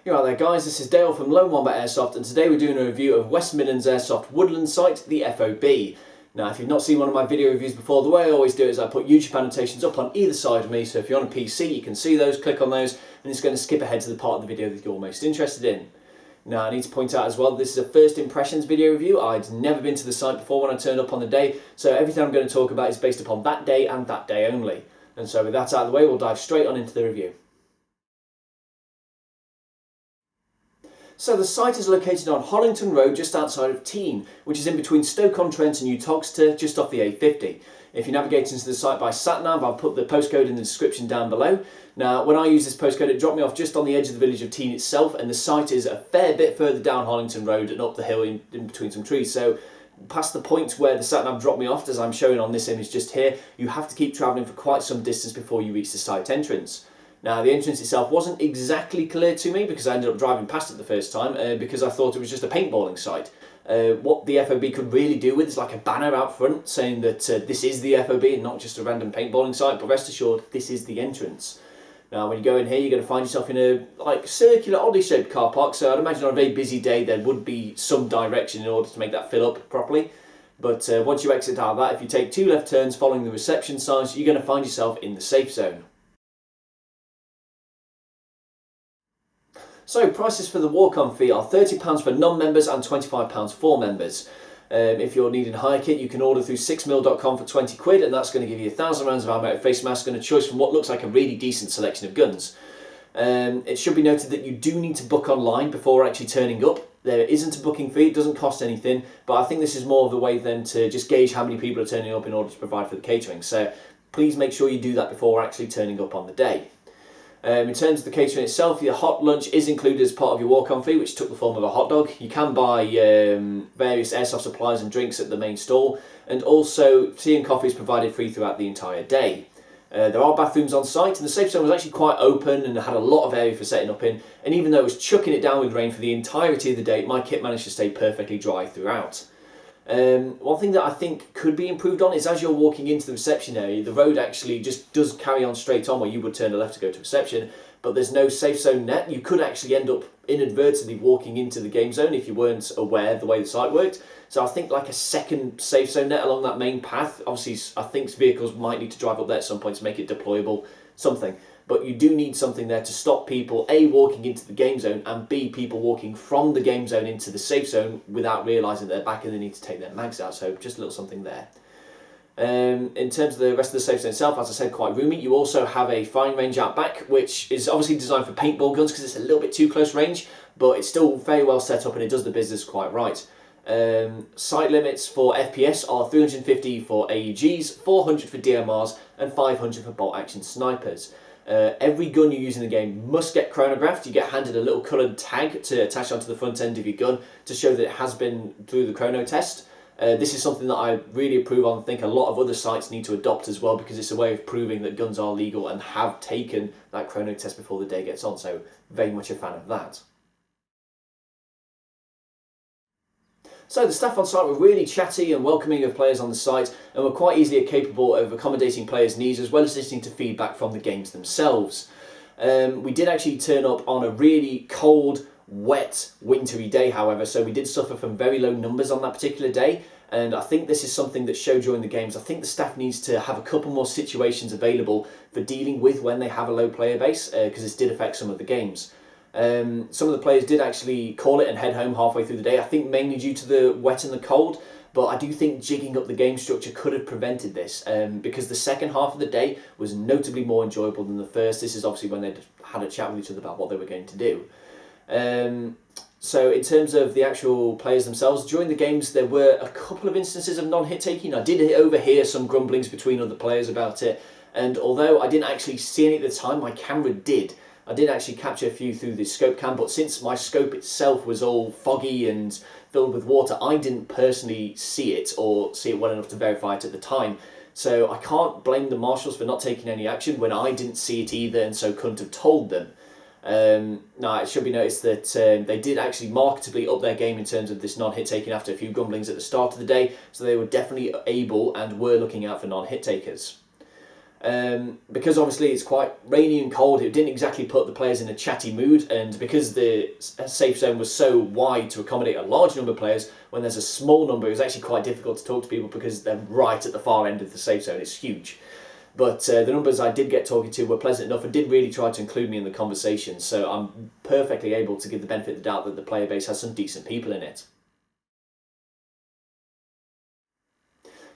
You're right there guys, this is Dale from Lone Wombat Airsoft, and today we're doing a review of West Midlands Airsoft Woodland site, the F.O.B. Now if you've not seen one of my video reviews before, the way I always do it is I put YouTube annotations up on either side of me, so if you're on a PC you can see those, click on those, and it's going to skip ahead to the part of the video that you're most interested in. Now I need to point out as well, this is a first impressions video review. I'd never been to the site before when I turned up on the day, so everything I'm going to talk about is based upon that day and that day only. And so with that out of the way, we'll dive straight on into the review. So the site is located on Hollington Road just outside of Team, which is in between Stoke-on-Trent and Uttoxeter, just off the A50. If you navigate into the site by sat-nav, I'll put the postcode in the description down below. Now when I use this postcode, it dropped me off just on the edge of the village of Team itself, and the site is a fair bit further down Hollington Road and up the hill in between some trees. So past the point where the sat-nav dropped me off, as I'm showing on this image just here, you have to keep travelling for quite some distance before you reach the site entrance. Now the entrance itself wasn't exactly clear to me because I ended up driving past it the first time because I thought it was just a paintballing site. What the F.O.B. could really do with is like a banner out front saying that this is the F.O.B. and not just a random paintballing site, but rest assured this is the entrance. Now when you go in here, you're going to find yourself in a circular, oddly shaped car park, so I'd imagine on a very busy day there would be some direction in order to make that fill up properly. But once you exit out of that, if you take two left turns following the reception signs, you're going to find yourself in the safe zone. So prices for the walk-on fee are £30 for non-members and £25 for members. If you're needing a hire kit, you can order through 6mil.com for 20 quid, and that's going to give you 1,000 rounds of automatic face mask and a choice from what looks like a really decent selection of guns. It should be noted that you do need to book online before actually turning up. There isn't a booking fee, it doesn't cost anything, but I think this is more of a way then to just gauge how many people are turning up in order to provide for the catering. So please make sure you do that before actually turning up on the day. In terms of the catering itself, your hot lunch is included as part of your walk-on fee, which took the form of a hot dog. You can buy various airsoft supplies and drinks at the main stall, and also tea and coffee is provided free throughout the entire day. There are bathrooms on site, and the safe zone was actually quite open and had a lot of area for setting up in, and even though it was chucking it down with rain for the entirety of the day, my kit managed to stay perfectly dry throughout. One thing that I think could be improved on is as you're walking into the reception area, the road actually just does carry on straight on where you would turn left to go to reception, but there's no safe zone net. You could actually end up inadvertently walking into the game zone if you weren't aware of the way the site worked. So I think like a second safe zone net along that main path, obviously I think vehicles might need to drive up there at some point to make it deployable, something. But you do need something there to stop people, A, walking into the game zone, and B, people walking from the game zone into the safe zone without realising they're back and they need to take their mags out. So just a little something there. In terms of the rest of the safe zone itself, as I said, quite roomy. You also have a firing range out back, which is obviously designed for paintball guns because it's a little bit too close range, but it's still very well set up and it does the business quite right. Sight limits for FPS are 350 for AEGs, 400 for DMRs, and 500 for bolt action snipers. Every gun you use in the game must get chronographed. You get handed a little coloured tag to attach onto the front end of your gun to show that it has been through the chrono test. This is something that I really approve on. I think a lot of other sites need to adopt as well because it's a way of proving that guns are legal and have taken that chrono test before the day gets on, so very much a fan of that. So the staff on site were really chatty and welcoming of players on the site and were quite easily capable of accommodating players' needs as well as listening to feedback from the games themselves. We did actually turn up on a really cold, wet, wintry day, however, so we did suffer from very low numbers on that particular day, and I think this is something that showed during the games. I think the staff needs to have a couple more situations available for dealing with when they have a low player base, because this did affect some of the games. Some of the players did actually call it and head home halfway through the day, I think mainly due to the wet and the cold, but I do think jigging up the game structure could have prevented this, because the second half of the day was notably more enjoyable than the first. This is obviously when they'd had a chat with each other about what they were going to do. So in terms of the actual players themselves, during the games there were a couple of instances of non-hit taking. I did overhear some grumblings between other players about it, and although I didn't actually see any at the time, my camera did. I did actually capture a few through the scope cam, but since my scope itself was all foggy and filled with water, I didn't personally see it or see it well enough to verify it at the time. So I can't blame the marshals for not taking any action when I didn't see it either and so couldn't have told them. Now it should be noticed that they did actually marketably up their game in terms of this non-hit taking after a few grumblings at the start of the day, so they were definitely able and were looking out for non-hit takers. Because obviously it's quite rainy and cold, it didn't exactly put the players in a chatty mood, and because the safe zone was so wide to accommodate a large number of players, when there's a small number, it was actually quite difficult to talk to people because they're right at the far end of the safe zone. It's huge. But the numbers I did get talking to were pleasant enough and did really try to include me in the conversation, so I'm perfectly able to give the benefit of the doubt that the player base has some decent people in it.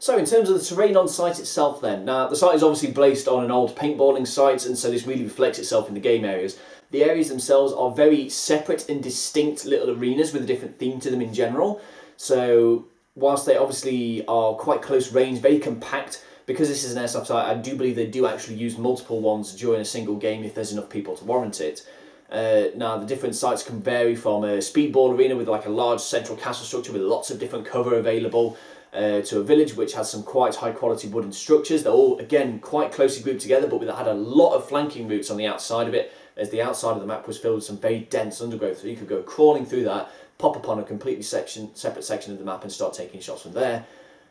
So in terms of the terrain on site itself then, now the site is obviously based on an old paintballing site, and so this really reflects itself in the game areas. The areas themselves are very separate and distinct little arenas with a different theme to them in general. So whilst they obviously are quite close range, very compact, because this is an airsoft site, I do believe they do actually use multiple ones during a single game if there's enough people to warrant it. Now the different sites can vary from a speedball arena with like a large central castle structure with lots of different cover available, to a village which has some quite high quality wooden structures. They're all again quite closely grouped together, but had a lot of flanking routes on the outside of it, as the outside of the map was filled with some very dense undergrowth, so you could go crawling through that, pop upon a completely separate section of the map and start taking shots from there.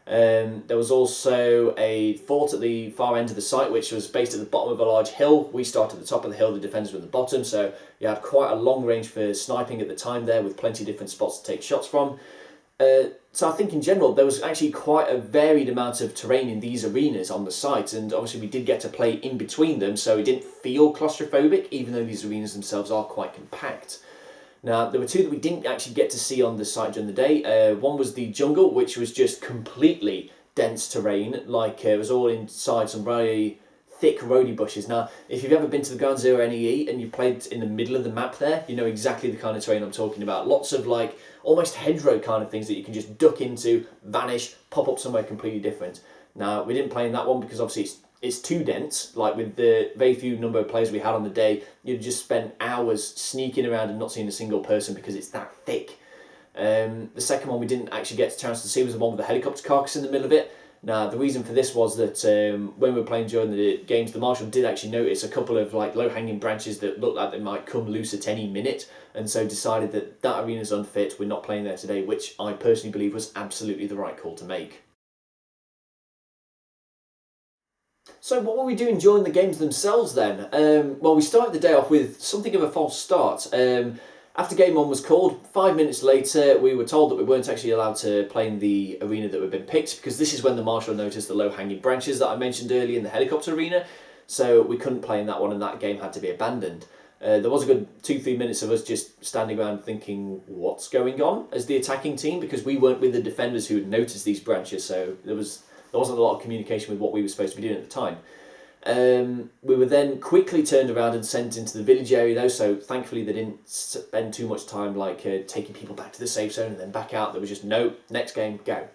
There was also a fort at the far end of the site which was based at the bottom of a large hill. We started at the top of the hill, the defenders were at the bottom, so you had quite a long range for sniping at the time there, with plenty of different spots to take shots from. So I think in general there was actually quite a varied amount of terrain in these arenas on the site, and obviously we did get to play in between them, so it didn't feel claustrophobic even though these arenas themselves are quite compact. Now there were two that we didn't actually get to see on the site during the day. One was the jungle, which was just completely dense terrain, like it was all inside some very thick roadie bushes. Now if you've ever been to the Ground Zero NEE and you played in the middle of the map there, you know exactly the kind of terrain I'm talking about. Lots of like almost hedgerow kind of things that you can just duck into, vanish, pop up somewhere completely different. Now we didn't play in that one because obviously it's too dense. Like with the very few number of players we had on the day, you'd just spend hours sneaking around and not seeing a single person because it's that thick. The second one we didn't actually get a chance to see was the one with the helicopter carcass in the middle of it. Now the reason for this was that when we were playing during the games, the marshal did actually notice a couple of like low-hanging branches that looked like they might come loose at any minute, and so decided that that arena's unfit, we're not playing there today, which I personally believe was absolutely the right call to make. So what were we doing during the games themselves then? Well, we started the day off with something of a false start. After game one was called, 5 minutes later we were told that we weren't actually allowed to play in the arena that had been picked, because this is when the marshal noticed the low-hanging branches that I mentioned earlier in the helicopter arena, so we couldn't play in that one and that game had to be abandoned. There was a good 2-3 minutes of us just standing around thinking what's going on as the attacking team, because we weren't with the defenders who had noticed these branches, so there wasn't a lot of communication with what we were supposed to be doing at the time. We were then quickly turned around and sent into the village area though, so thankfully they didn't spend too much time like taking people back to the safe zone and then back out. There was just no, next game, go.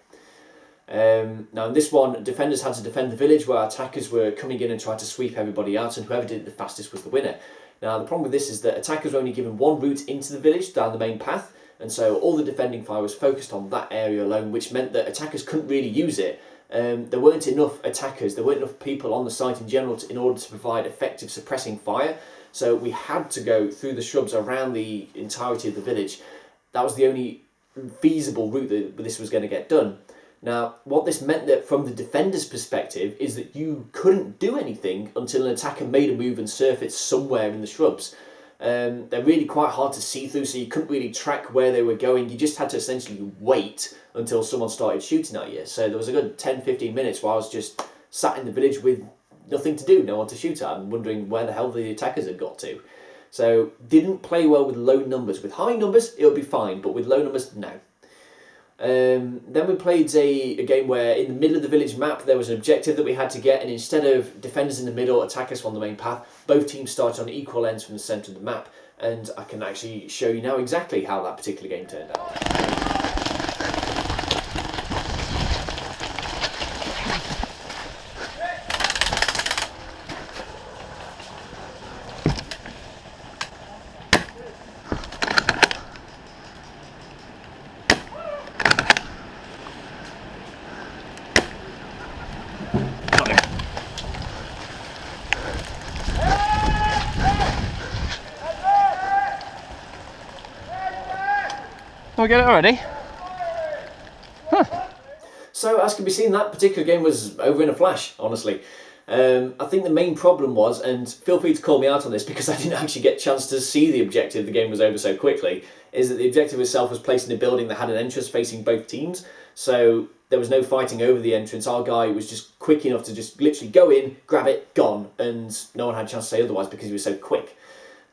Now in this one, defenders had to defend the village where attackers were coming in and trying to sweep everybody out, and whoever did it the fastest was the winner. Now the problem with this is that attackers were only given one route into the village down the main path, and so all the defending fire was focused on that area alone, which meant that attackers couldn't really use it. There weren't enough attackers, there weren't enough people on the site in general in order to provide effective suppressing fire, so we had to go through the shrubs around the entirety of the village. That was the only feasible route that this was going to get done. Now what this meant that from the defender's perspective is that you couldn't do anything until an attacker made a move and surfaced somewhere in the shrubs. They're really quite hard to see through, so you couldn't really track where they were going. You just had to essentially wait until someone started shooting at you. So there was a good 10-15 minutes where I was just sat in the village with nothing to do, no one to shoot at, and wondering where the hell the attackers had got to. So didn't play well with low numbers. With high numbers it would be fine, but with low numbers, no. Then we played a game where in the middle of the village map there was an objective that we had to get, and instead of defenders in the middle, attackers on the main path, both teams started on equal ends from the centre of the map, and I can actually show you now exactly how that particular game turned out. We get it already? Huh. So as can be seen, that particular game was over in a flash, honestly. I think the main problem was, and feel free to call me out on this because I didn't actually get a chance to see the objective, the game was over so quickly, is that the objective itself was placed in a building that had an entrance facing both teams, so there was no fighting over the entrance. Our guy was just quick enough to just literally go in, grab it, gone, and no one had a chance to say otherwise because he was so quick.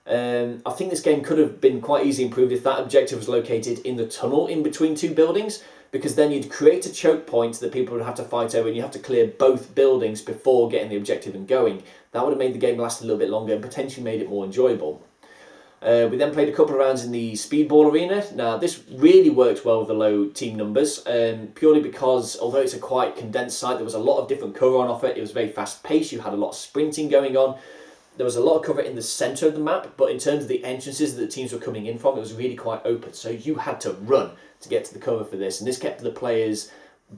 I think this game could have been quite easily improved if that objective was located in the tunnel in between two buildings, because then you'd create a choke point that people would have to fight over and you have to clear both buildings before getting the objective and going. That would have made the game last a little bit longer and potentially made it more enjoyable. We then played a couple of rounds in the speedball arena. Now this really worked well with the low team numbers, purely because although it's a quite condensed site, there was a lot of different cover on offer. It was very fast paced, you had a lot of sprinting going on. There was a lot of cover in the centre of the map, but in terms of the entrances that the teams were coming in from, it was really quite open. So you had to run to get to the cover for this, and this kept the players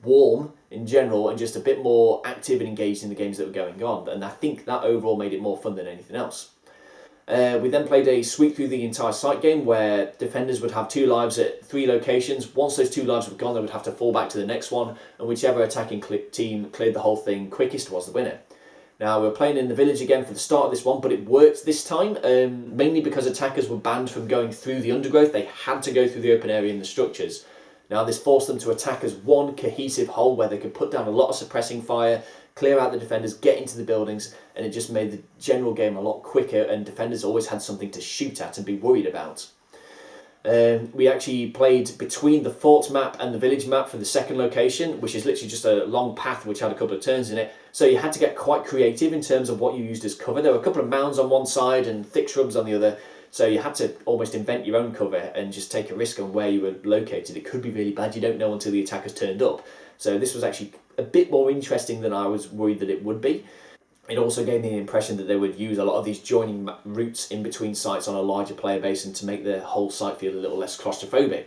warm in general and just a bit more active and engaged in the games that were going on. And I think that overall made it more fun than anything else. We then played a sweep through the entire site game where defenders would have 2 lives at 3 locations. Once those 2 lives were gone, they would have to fall back to the next one, and whichever attacking team cleared the whole thing quickest was the winner. Now, we were playing in the village again for the start of this one, but it worked this time, mainly because attackers were banned from going through the undergrowth. They had to go through the open area in the structures. Now, this forced them to attack as one cohesive whole where they could put down a lot of suppressing fire, clear out the defenders, get into the buildings, and it just made the general game a lot quicker, and defenders always had something to shoot at and be worried about. We actually played between the fort map and the village map for the second location, which is literally just a long path which had a couple of turns in it. So you had to get quite creative in terms of what you used as cover. There were a couple of mounds on one side and thick shrubs on the other. So you had to almost invent your own cover and just take a risk on where you were located. It could be really bad. You don't know until the attackers turned up. So this was actually a bit more interesting than I was worried that it would be. It also gave me the impression that they would use a lot of these joining routes in between sites on a larger player base and to make the whole site feel a little less claustrophobic.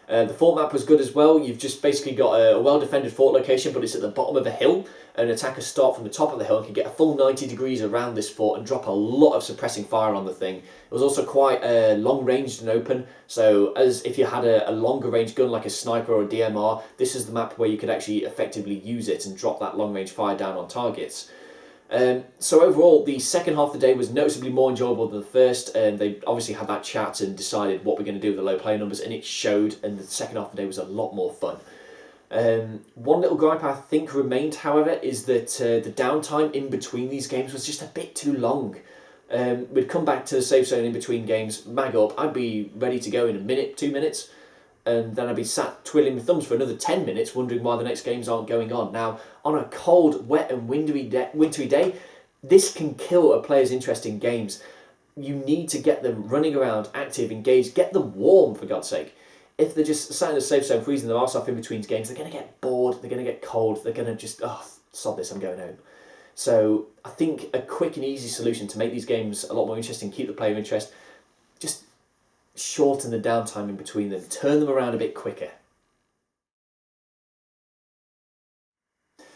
The fort map was good as well. You've just basically got a well-defended fort location, but it's at the bottom of a hill, and attackers start from the top of the hill and can get a full 90 degrees around this fort and drop a lot of suppressing fire on the thing. It was also quite long-ranged and open, so as if you had a longer-range gun like a sniper or a DMR, this is the map where you could actually effectively use it and drop that long-range fire down on targets. So overall, the second half of the day was noticeably more enjoyable than the first, and they obviously had that chat and decided what we're going to do with the low player numbers, and it showed, and the second half of the day was a lot more fun. One little gripe I think remained, however, is that the downtime in between these games was just a bit too long. We'd come back to the safe zone in between games, mag up, I'd be ready to go in a minute, 2 minutes, and then I'd be sat twiddling my thumbs for another 10 minutes wondering why the next games aren't going on. Now, on a cold, wet and wintry day, this can kill a player's interest in games. You need to get them running around, active, engaged, get them warm, for God's sake. If they're just sat in a safe zone freezing their arse off in between games, they're going to get bored, they're going to get cold, they're going to just, sod this, I'm going home. So I think a quick and easy solution to make these games a lot more interesting, keep the player interest, just shorten the downtime in between them, turn them around a bit quicker.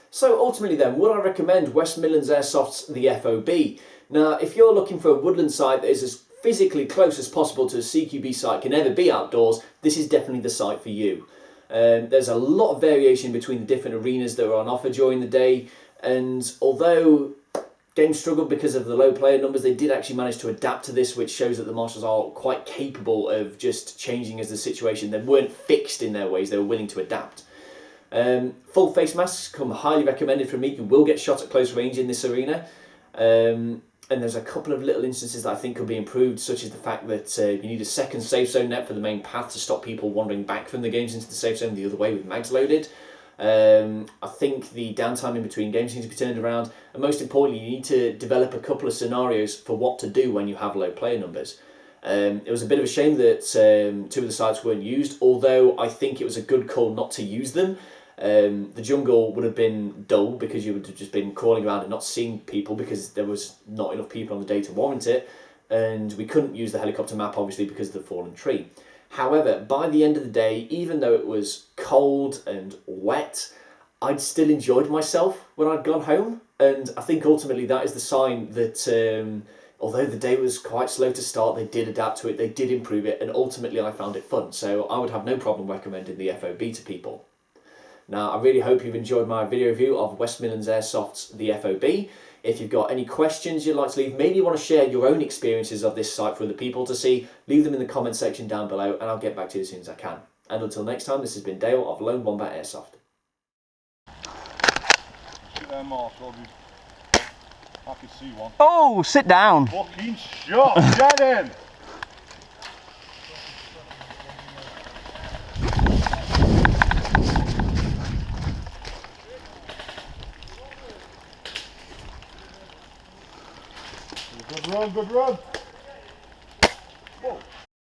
So ultimately then, would I recommend West Midlands Airsoft's the F.O.B? Now, if you're looking for a woodland site that is as physically close as possible to a CQB site can ever be outdoors, this is definitely the site for you. There's a lot of variation between the different arenas that are on offer during the day, and although games struggled because of the low player numbers, they did actually manage to adapt to this, which shows that the marshals are quite capable of just changing as the situation. They weren't fixed in their ways, they were willing to adapt. Full face masks come highly recommended from me. You will get shot at close range in this arena. And there's a couple of little instances that I think could be improved, such as the fact that you need a second safe zone net for the main path to stop people wandering back from the games into the safe zone the other way with mags loaded. I think the downtime in between games needs to be turned around, and most importantly, you need to develop a couple of scenarios for what to do when you have low player numbers. It was a bit of a shame that 2 of the sites weren't used, although I think it was a good call not to use them. The jungle would have been dull because you would have just been crawling around and not seeing people because there was not enough people on the day to warrant it, and we couldn't use the helicopter map obviously because of the fallen tree. However, by the end of the day, even though it was cold and wet, I'd still enjoyed myself when I'd gone home, and I think ultimately that is the sign that although the day was quite slow to start, they did adapt to it, they did improve it, and ultimately I found it fun, so I would have no problem recommending the F.O.B to people. Now, I really hope you've enjoyed my video review of West Midlands Airsoft's the F.O.B. If you've got any questions you'd like to leave, maybe you want to share your own experiences of this site for other people to see, leave them in the comment section down below and I'll get back to you as soon as I can. And until next time, this has been Dale of Lone Wombat Airsoft. I can see one. Oh, sit down. Fucking shot, get in! Good run, good run.